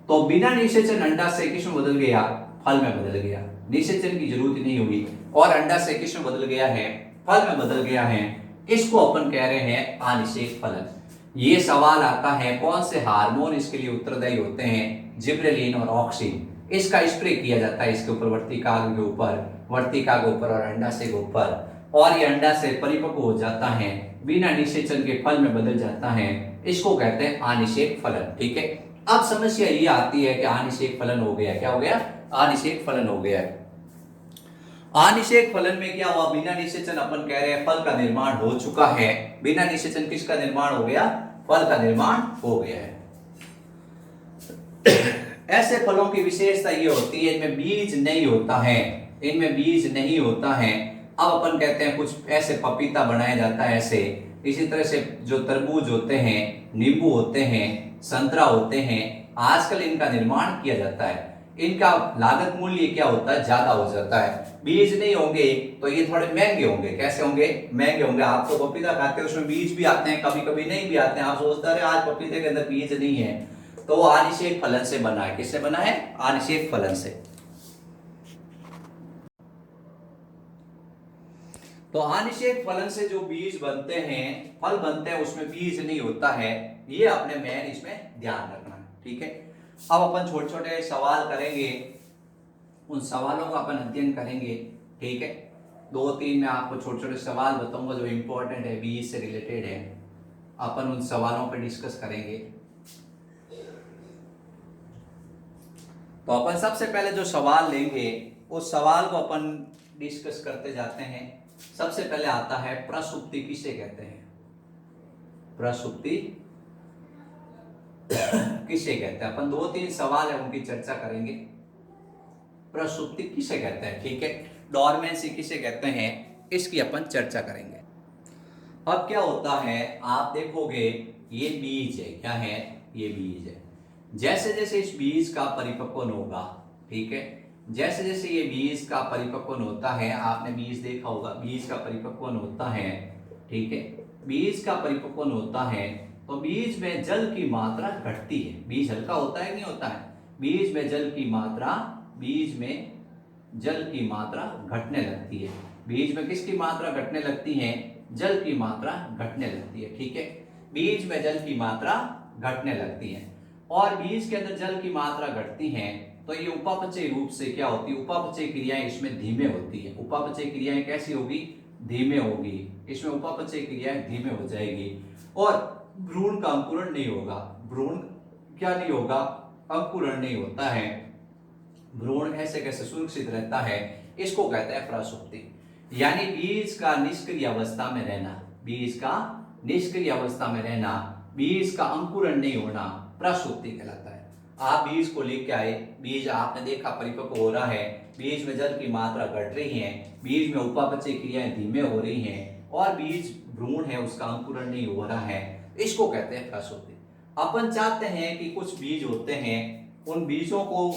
तो बिना निषेचन अंडाशय किसमें बदल गया, फल में बदल गया। निषेचन की जरूरत नहीं हुई और अंडाशय किसमें बदल गया है, फल में बदल गया है। इसको अपन कह रहे हैं अनिषेक फलन। ये सवाल आता है कौन से हार्मोन इसके लिए उत्तरदायी होते हैं, जिब्रेलिन और ऑक्सीन। इसका स्प्रे किया जाता है इसके ऊपर, वर्तिकाग्र के ऊपर, वर्तिका के ऊपर और अंडाशय के ऊपर, और ये अंडाशय परिपक्व हो जाता है, बिना निषेचन के फल में बदल जाता है। इसको कहते हैं अनिषेक फलन। ठीक है, अब समस्या ये आती है कि अनिषेक फलन हो गया, क्या हो गया, अनिषेक फलन हो गया। अनिषेक फलन में क्या हुआ, बिना निषेचन अपन कह रहे हैं फल का निर्माण हो चुका है, बिना निषेचन किसका निर्माण हो गया, फल का निर्माण हो गया है। ऐसे फलों की विशेषता ये होती है इनमें बीज नहीं होता है, इनमें बीज नहीं होता है। अब अपन कहते हैं कुछ ऐसे पपीता बनाया जाता है ऐसे, इसी तरह से जो तरबूज होते हैं, नींबू होते हैं, संतरा होते हैं, आजकल इनका निर्माण किया जाता है। इनका लागत मूल्य क्या होता है, ज्यादा हो जाता है। बीज नहीं होंगे तो ये थोड़े महंगे होंगे। कैसे होंगे, महंगे होंगे। आप तो पपीता खाते हैं उसमें बीज भी आते हैं, कभी कभी नहीं भी आते हैं। आप सोचते हैं आज पपीते के अंदर बीज नहीं है, तो वो अनिषेक फलन से बना है। किससे बना है, अनिषेक फलन से। तो अनिषेक फलन से जो बीज बनते हैं, फल बनते हैं, उसमें बीज नहीं होता है। ये अपने मेन इसमें ध्यान रखना है। ठीक है, अब अपन छोटे छोटे सवाल करेंगे, उन सवालों का अपन अध्ययन करेंगे। ठीक है, 2-3 में आपको छोटे छोटे सवाल बताऊंगा जो इंपॉर्टेंट है, बीज से रिलेटेड है। अपन उन सवालों पर डिस्कस करेंगे। तो अपन सबसे पहले जो सवाल लेंगे उस सवाल को अपन डिस्कस करते जाते हैं। सबसे पहले आता है प्रसुप्ति किसे कहते हैं, प्रसुप्ति किसे कहते हैं। अपन 2-3 सवाल है उनकी चर्चा करेंगे। प्रसुप्ति किसे कहते हैं, ठीक है, डोरमेंसी किसे कहते हैं, इसकी अपन चर्चा करेंगे। अब क्या होता है, आप देखोगे ये बीज है, क्या है, ये बीज है। जैसे जैसे इस बीज का परिपक्वन होगा, ठीक है, जैसे जैसे ये बीज का परिपक्वन होता है, आपने बीज देखा होगा, बीज का परिपक्वन होता है, ठीक है, बीज का परिपक्वन होता है तो बीज में जल की मात्रा घटती है। बीज हल्का होता है नहीं होता है, बीज में जल की मात्रा, बीज में जल की मात्रा घटने लगती है। बीज में किसकी मात्रा घटने लगती है, जल की मात्रा घटने लगती है। ठीक है, बीज में जल की मात्रा घटने लगती है, और बीज के अंदर जल की मात्रा घटती है तो ये उपापचय रूप से क्या होती है, उपापचय क्रियाएं इसमें धीमे होती है। उपापचय क्रियाएं कैसी होगी, धीमे होगी, इसमें उपापचय क्रियाएं धीमे हो जाएगी, और भ्रूण का अंकुरण नहीं होगा। भ्रूण क्या नहीं होगा, अंकुरण नहीं होता है, भ्रूण ऐसे कैसे सुरक्षित रहता है। इसको कहते हैं प्रसुप्ति, यानी बीज का निष्क्रिय अवस्था में रहना। बीज का निष्क्रिय अवस्था में रहना, बीज का अंकुरण नहीं होना प्रसुप्ति कहलाता है। आप बीज को लेके आए, बीज आपने देखा परिपक्व हो रहा है, बीज में जल की मात्रा घट रही है, बीज में उपापचय क्रियाएं धीमे हो रही हैं और बीज भ्रूण है उसका अंकुरण नहीं हो रहा है, इसको कहते हैं प्रसुप्ति। अपन चाहते हैं कि कुछ बीज होते हैं, उन बीजों को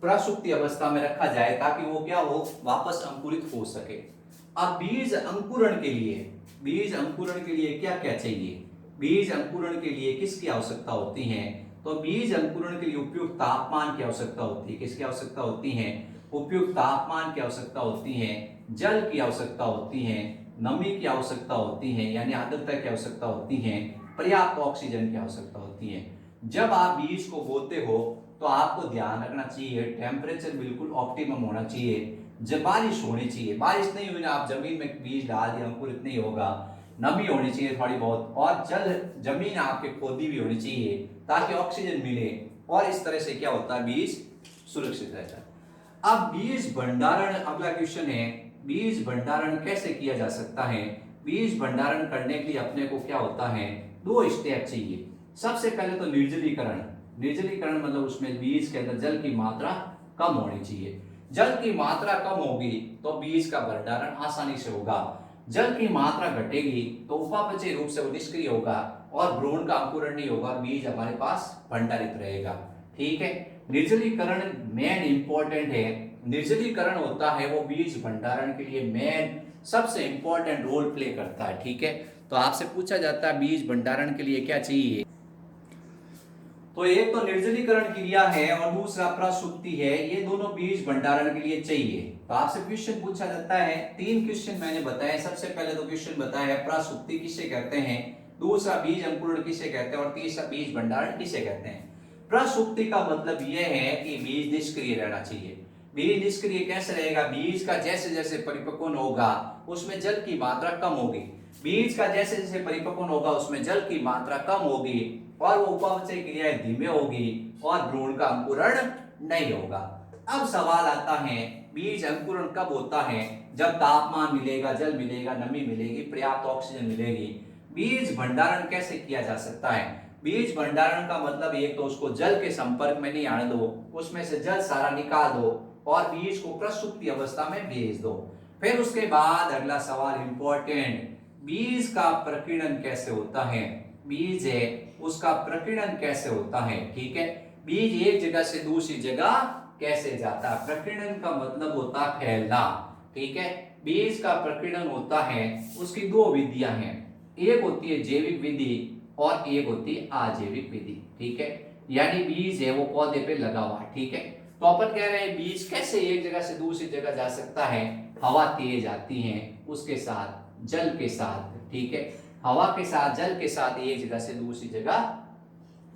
प्रसुप्ति अवस्था में रखा जाए ताकि वो क्या हो, वापस अंकुरित हो सके। अब बीज अंकुरण के लिए क्या क्या चाहिए? बीज अंकुरण के लिए किसकी आवश्यकता होती है? तो बीज अंकुरण के लिए उपयुक्त तापमान की आवश्यकता होती है। किसकी आवश्यकता होती है? उपयुक्त तापमान की आवश्यकता होती है, जल की आवश्यकता होती है, नमी की आवश्यकता होती है यानी आर्द्रता की आवश्यकता होती है, पर्याप्त ऑक्सीजन की आवश्यकता होती है। जब आप बीज को बोते हो तो आपको ध्यान रखना चाहिए टेम्परेचर बिल्कुल ऑप्टिमम होना चाहिए, जब बारिश होनी चाहिए, बारिश नहीं हुई ना आप जमीन में बीज डाल दिया अंकुरित नहीं होगा, नमी होनी चाहिए थोड़ी बहुत और जमीन आपके खोदी भी होनी चाहिए ताकि ऑक्सीजन मिले और इस तरह से क्या होता है, बीज सुरक्षित रहता है। अब बीज भंडारण अगला क्वेश्चन है, बीज भंडारण कैसे किया जा सकता है? बीज भंडारण करने के लिए अपने को क्या होता है, 2 स्टेप चाहिए। सबसे पहले तो निर्जलीकरण मतलब उसमें बीज के अंदर जल की मात्रा कम होनी चाहिए। जल की मात्रा कम होगी तो बीज का भंडारण आसानी से होगा, जल की मात्रा घटेगी तो उपापचय रूप से वो निष्क्रिय होगा और भ्रूण का अंकुरण नहीं होगा, बीज हमारे पास भंडारित रहेगा। ठीक है, निर्जलीकरण मेन इंपॉर्टेंट है। निर्जलीकरण होता है वो बीज भंडारण के लिए मेन सबसे इंपॉर्टेंट रोल प्ले करता है। ठीक है, तो आपसे पूछा जाता है बीज भंडारण के लिए क्या चाहिए, तो एक तो निर्जलीकरण क्रिया है और दूसरा प्रसुप्ति है, ये दोनों बीज भंडारण के लिए चाहिए। तो आपसे क्वेश्चन पूछा जाता है, 3 क्वेश्चन मैंने बताए। सबसे पहले तो क्वेश्चन बताया है प्रसुप्ति किसे कहते हैं, दूसरा बीज अंकुरण किसे कहते हैं और तीसरा बीज भंडारण किसे कहते हैं। प्रसुप्ति का मतलब यह है कि बीज निष्क्रिय रहना चाहिए। बीज निष्क्रिय कैसे रहेगा? बीज का जैसे जैसे परिपक्वन होगा उसमें जल की मात्रा कम होगी, बीज का जैसे जैसे परिपक्वन होगा उसमें जल की मात्रा कम होगी और वो उपापचय क्रियाएं धीमे होगी और भ्रूण का अंकुरण नहीं होगा। अब सवाल आता है बीज अंकुरण कब होता है? जब तापमान मिलेगा, जल मिलेगा, नमी मिलेगी, पर्याप्त ऑक्सीजन मिलेगी। बीज भंडारण कैसे किया जा सकता है? बीज भंडारण का मतलब एक तो उसको जल के संपर्क में नहीं आने दो, उसमें से जल सारा निकाल दो और बीज को प्रसुप्ति अवस्था में भेज दो। फिर उसके बाद अगला सवाल इंपॉर्टेंट, बीज का प्रकीर्णन कैसे होता है? बीज है उसका प्रकीर्णन कैसे होता है? ठीक है, बीज एक जगह से दूसरी जगह कैसे जाता है? प्रकीर्णन का मतलब होता है फैलना। ठीक है, बीज का प्रकीर्णन होता है, उसकी 2 विधियां हैं, एक होती है जैविक विधि और एक होती है अजैविक विधि। ठीक है, यानी बीज है वो पौधे पे लगा हुआ। ठीक है, तो अपन कह रहे हैं बीज कैसे एक जगह से दूसरी जगह जा सकता है? हवा तेज आती है उसके साथ, जल के साथ। ठीक है, हवा के साथ, जल के साथ एक जगह से दूसरी जगह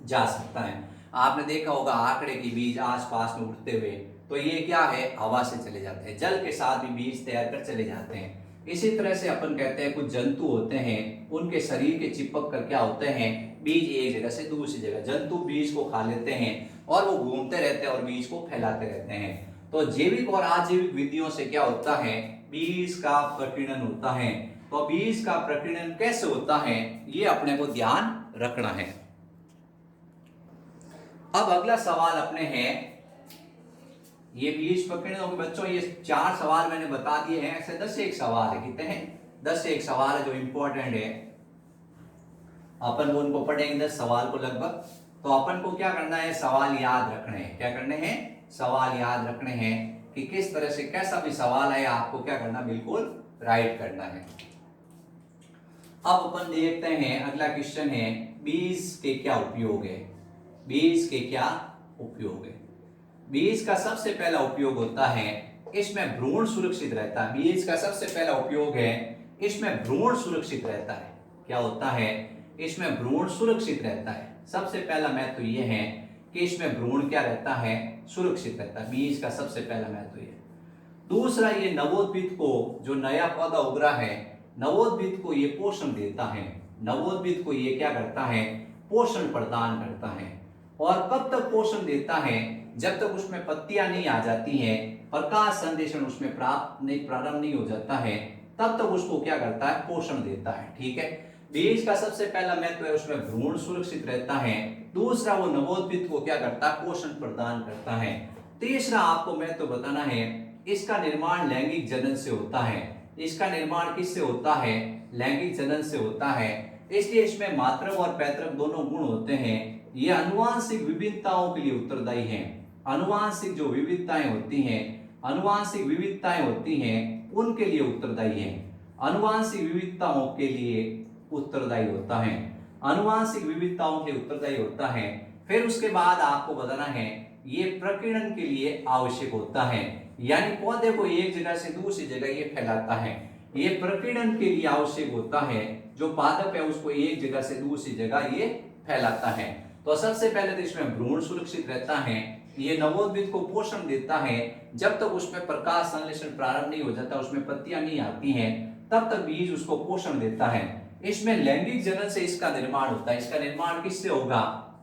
जा सकता है। आपने देखा होगा आंकड़े की बीज आसपास में उड़ते हुए, तो ये क्या है, हवा से चले जाते हैं, जल के साथ भी बीज तैयार कर चले जाते हैं। इसी तरह से अपन कहते हैं कुछ जंतु होते हैं, उनके शरीर के चिपक कर क्या होते हैं, बीज एक जगह से दूसरी जगह, जंतु बीज को खा लेते हैं और वो घूमते रहते हैं और बीज को फैलाते रहते हैं। तो जैविक और अजैविक विधियों से क्या होता है, बीज का प्रकीर्णन होता है। तो बीज का प्रकीर्णन कैसे होता है ये अपने को ध्यान रखना है। अब अगला सवाल अपने हैं, ये बीज प्रकीर्णन होंगे बच्चों, ये 4 सवाल मैंने बता दिए हैं, ऐसे 10 से 1 सवाल है, कितने हैं, 10 से 1 सवाल है जो इंपॉर्टेंट है। अपन वो उनको पढ़ेंगे 10 सवाल को लगभग। तो अपन को क्या करना है, सवाल याद रखने हैं। क्या करने हैं, सवाल याद रखने हैं कि किस तरह से कैसा भी सवाल है आपको क्या करना, बिल्कुल राइट करना है। अब अपन देखते हैं अगला क्वेश्चन है, बीज के क्या उपयोग है? बीज के क्या उपयोग है? बीज का सबसे पहला उपयोग होता है इसमें भ्रूण सुरक्षित रहता है। बीज का सबसे पहला उपयोग है इसमें भ्रूण सुरक्षित रहता है। क्या होता है, इसमें भ्रूण सुरक्षित रहता है। सबसे पहला महत्व यह है कि इसमें भ्रूण क्या रहता है, सुरक्षित रहता है। बीज का सबसे पहला महत्व यह। दूसरा, ये नवोद्भिद को, जो नया पौधा उग रहा है, नवोद्भिद को ये पोषण देता है। नवोद्भिद को ये क्या करता है, पोषण प्रदान करता है। और कब तक पोषण देता है, जब तक उसमें पत्तियां नहीं आ जाती हैं, प्रकाश संश्लेषण उसमें प्रारंभ नहीं हो जाता है, तब तक उसको क्या करता है, पोषण देता है। ठीक है, बीज का सबसे पहला महत्व है उसमें भ्रूण सुरक्षित रहता है। दूसरा, वो नवोद्भिद को क्या करता है, पोषण प्रदान करता है। तीसरा आपको महत्व बताना है, इसका निर्माण लैंगिक जनन से होता है। इसका निर्माण किससे होता है, लैंगिक जनन से होता है। इसलिए इसमें मातृ और पैतृक दोनों गुण होते हैं। ये आनुवांशिक विविधताओं के लिए उत्तरदायी हैं। आनुवांशिक जो विविधताएं होती हैं, आनुवांशिक विविधताएं होती हैं, उनके लिए उत्तरदायी है। आनुवांशिक विविधताओं के लिए उत्तरदायी होता है, आनुवांशिक विविधताओं के लिए उत्तरदायी होता है। फिर उसके बाद आपको बताना है, ये प्रकीर्णन के लिए आवश्यक होता है, यानी पौधे को एक जगह से दूसरी जगह ये फैलाता है। ये प्रकीर्णन के लिए आवश्यक होता है, जो पादप है उसको एक जगह से दूसरी जगह ये फैलाता है। तो सबसे पहले तो इसमें भ्रूण सुरक्षित रहता है, ये नवोद्भिद को पोषण देता है। जब तक उसमें प्रकाश संश्लेषण प्रारंभ नहीं हो जाता, उसमें पत्तियां नहीं आती हैं, तब तक बीज उसको पोषण देता है। इसमें लैंगिक जनन से इसका निर्माण होता है। इसका निर्माण किससे होगा,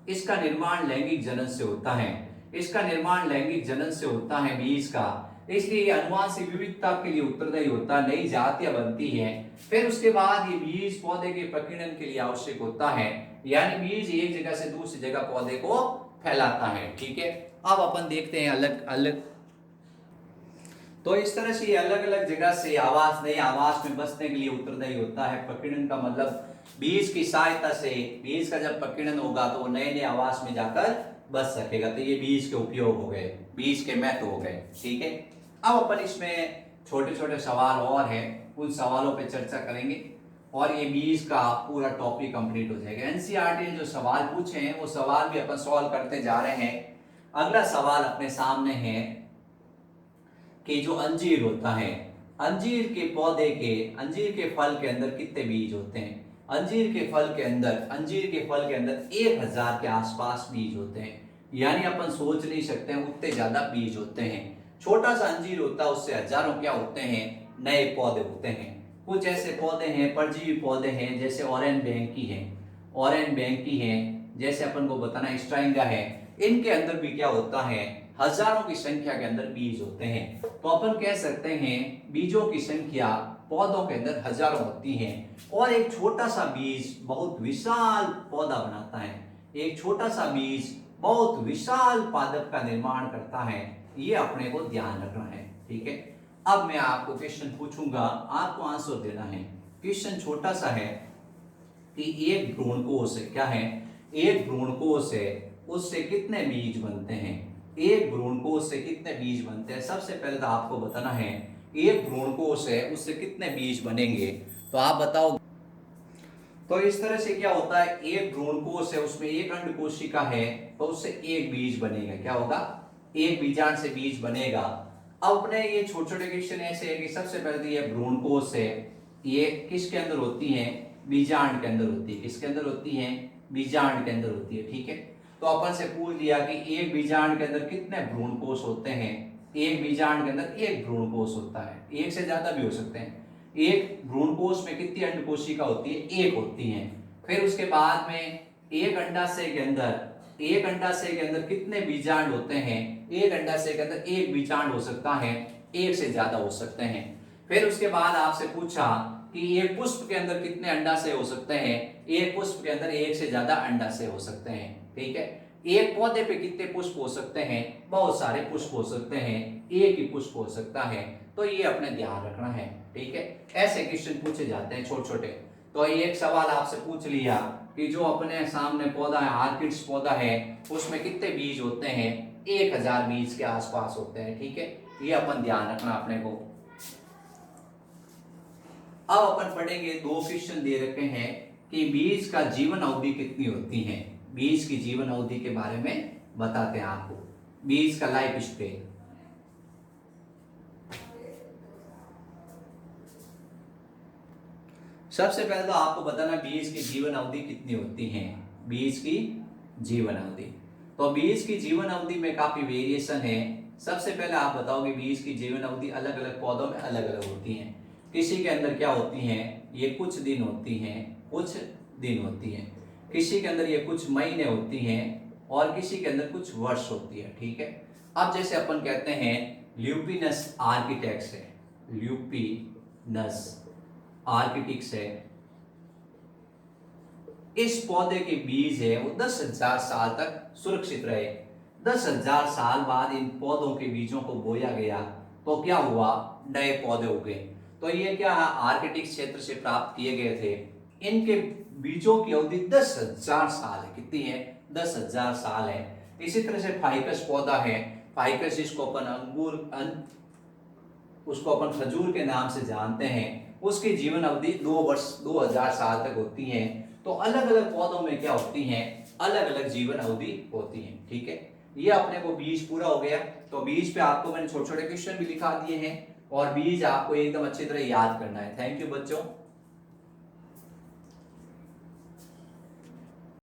इसका निर्माण लैंगिक जनन से होता है। इसका निर्माण लैंगिक जनन से होता है बीज का। इसलिए आनुवांशिक विविधता के लिए उत्तरदायी होता है, नई जातियां बनती हैं। फिर उसके बाद ये बीज पौधे के प्रकीर्णन के लिए आवश्यक होता है, यानी बीज एक जगह से दूसरी जगह पौधे को फैलाता है। ठीक है, अब अपन देखते हैं अलग अलग। तो इस तरह से ये अलग अलग जगह से आवास, नए आवास में बसने के लिए उत्तरदायी होता है। प्रकीर्णन का मतलब बीज की सहायता से, बीज का जब प्रकीर्णन होगा तो वो नए नए आवास में जाकर बच सकेगा। तो ये बीज के उपयोग हो गए, बीज के महत्व हो गए। ठीक है, अब अपन इसमें छोटे छोटे सवाल और हैं, उन सवालों पे चर्चा करेंगे और ये बीज का पूरा टॉपिक कंप्लीट हो जाएगा। एनसीईआरटी ने जो सवाल पूछे हैं वो सवाल भी अपन सॉल्व करते जा रहे हैं। अगला सवाल अपने सामने है कि जो अंजीर होता है, अंजीर के पौधे के, अंजीर के फल के अंदर कितने बीज होते हैं। अंजीर के फल के अंदर, अंजीर के फल के अंदर 1000 के आसपास बीज होते हैं, यानी अपन सोच नहीं सकते हैं उतने ज्यादा बीज होते हैं। छोटा सा अंजीर होता है, उससे हजारों क्या होते हैं, नए पौधे होते हैं। कुछ ऐसे पौधे हैं, परजीवी पौधे हैं, जैसे ऑरेंज बैंकी है, ऑरेंज बैंकी है, जैसे अपन को बताना स्ट्राइंगा है। इनके अंदर भी क्या होता है, हजारों की संख्या के अंदर बीज होते हैं। तो अपन कह सकते हैं बीजों की संख्या पौधों के अंदर हजारों होती है, और एक छोटा सा बीज बहुत विशाल पौधा बनाता है। एक छोटा सा बीज बहुत विशाल पादप का निर्माण करता है, ये अपने को ध्यान रखना है। ठीक है, अब मैं आपको क्वेश्चन पूछूंगा, आपको आंसर देना है। क्वेश्चन छोटा सा है कि एक भ्रूणकोष है, क्या है, एक भ्रूणकोष है, उससे कितने बीज बनते हैं। एक भ्रूणकोष से कितने बीज बनते हैं, सबसे पहले तो आपको बताना है एक भ्रूणकोष है उससे कितने बीज बनेंगे, तो आप बताओ। तो इस तरह से क्या होता है, एक भ्रूणकोष है उसमें एक अंडकोशिका है, तो उससे एक बीज बनेगा। क्या होगा, एक बीजांड से बीज बनेगा। अब अपने ये छोटे छोटे क्वेश्चन ऐसे है कि सबसे पहले तो ये भ्रूणकोष है, ये किसके अंदर होती है, बीजांड के अंदर होती है। किसके अंदर होती है, बीजांड के अंदर होती है। ठीक है, तो अपन से पूछ लिया कि एक बीजांड के अंदर कितने भ्रूणकोष होते हैं। एक बीजांड के अंदर एक भ्रूणकोष होता है, एक से ज्यादा भी हो सकते हैं। एक भ्रूणकोष में कितनी अंडकोशिका होती है, एक होती है। फिर उसके बाद में एक अंडाशय के अंदर, एक अंडाशय के अंदर कितने बीजांड होते हैं, एक अंडाशय के अंदर एक बीजांड हो सकता है, एक से ज्यादा हो सकते हैं। फिर उसके बाद आपसे पूछा कि एक पुष्प के अंदर कितने अंडाशय हो सकते हैं, एक पुष्प के अंदर एक से ज्यादा अंडाशय हो सकते हैं। ठीक है, एक पौधे पे कितने पुष्प हो सकते हैं, बहुत सारे पुष्प हो सकते हैं, एक ही पुष्प हो सकता है। तो ये अपने ध्यान रखना है। ठीक है, ऐसे क्वेश्चन पूछे जाते हैं छोटे छोटे। तो एक सवाल आपसे पूछ लिया कि जो अपने सामने पौधा है, ऑर्किड्स पौधा है, उसमें कितने बीज होते हैं, 1000 बीज के आसपास होते हैं। ठीक है, ये अपन ध्यान रखना अपने को। अब अपन पढ़ेंगे, दो क्वेश्चन दे रखे हैं कि बीज का जीवन अवधि कितनी होती है। बीज की जीवन अवधि के बारे में बताते हैं आपको, बीज का लाइफ स्पेन। सबसे पहले तो आपको बताना बीज की जीवन अवधि कितनी होती है। बीज की जीवन अवधि, तो बीज की जीवन अवधि में काफी वेरिएशन है। सबसे पहले आप बताओगे बीज की जीवन अवधि अलग अलग पौधों में अलग अलग होती है। किसी के अंदर क्या होती हैं, ये कुछ दिन होती हैं, कुछ दिन होती हैं। किसी के अंदर ये कुछ महीने होती हैं और किसी के अंदर कुछ वर्ष होती है। ठीक है, अब जैसे अपन कहते हैं ल्यूपिनस आर्किटेक्स है, ल्यूपिनस आर्किटिक्स है, इस पौधे के बीज है वो 10,000 साल तक सुरक्षित रहे। 10,000 साल बाद इन पौधों के बीजों को बोया गया तो क्या हुआ, नए पौधे उगे। तो ये क्या आर्कटिक क्षेत्र से प्राप्त किए गए थे। इनके बीजों की अवधि 10,000 साल है। कितनी है, 10,000 साल है। इसी तरह से फाइकस पौधा है, फाइकस इसको उसको अपन खजूर के नाम से जानते हैं। उसकी जीवन अवधि 2 साल तक होती है। तो अलग अलग पौधों में क्या होती हैं, अलग अलग जीवन अवधि होती है। ठीक है, ये अपने को बीज पूरा हो गया। तो बीज पे आपको मैंने छोटे छोटे क्वेश्चन भी लिखा दिए हैं और बीज आपको एकदम अच्छी तरह याद करना है। थैंक यू बच्चों।